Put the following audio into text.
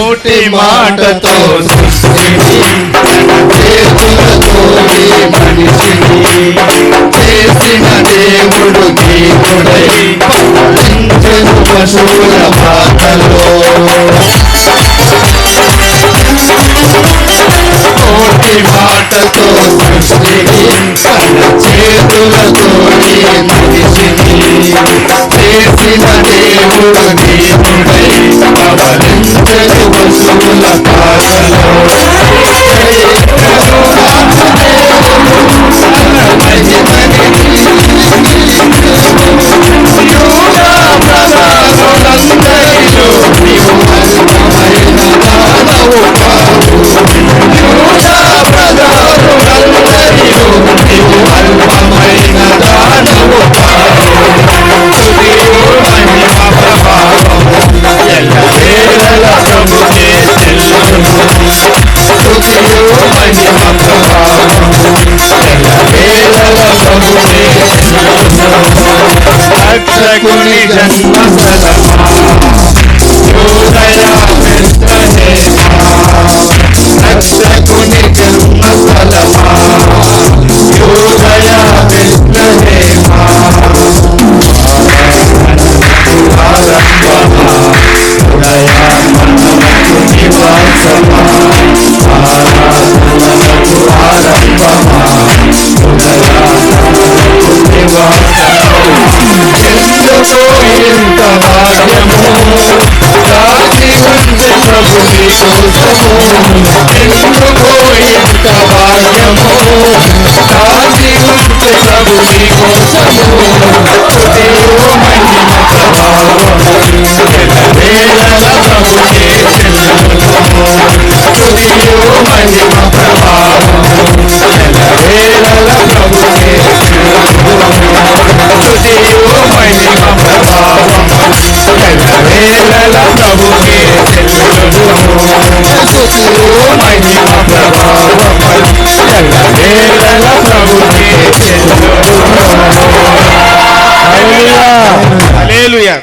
నోటి మాటతో సృష్టిని చేతులతో మనిషిని చేసిన దేవుడు దేవుడై పలించెను పశువుల పాటలో. నోటి మాటతో సృష్టిని చేతులతో మనిషిని చేసిన దేవుడు దేవుడై పలించెను పశువుల పాటలో. రక్షకుని జన్మస్థలమా యోదయ బెత్లెహేమా, రక్షకుని జన్మస్థలమా యోదయ బెత్లెహేమా, ఆరంభమా ఉదయ మనకు నివాసమా, ఆరాధనలకు ఆరంభమా ఉదయ మనకు నివాసమా. ఎందుకో ఇంత భాగ్యము రాజి ఉంటే ప్రభుని కోసము, ఎందుకో ఇంత భాగ్యము రాజి ఉంటే ప్రభుని కోసము. స్తుతియు మహిమ ప్రభావము ఎల్లవేళల ప్రభుకే చెల్లును, స్తుతియు మహిమ ప్రభావము ఎల్లవేళల ప్రభుకే చెల్లును, స్తుతియు మహిమ ప్రభావము ఎల్లవేళల ప్రభుకే చెల్లును, స్తుతియు మహిమ ప్రభావము ఎల్లవేళల ప్రభుకే చెల్లును. హల్లెలూయా.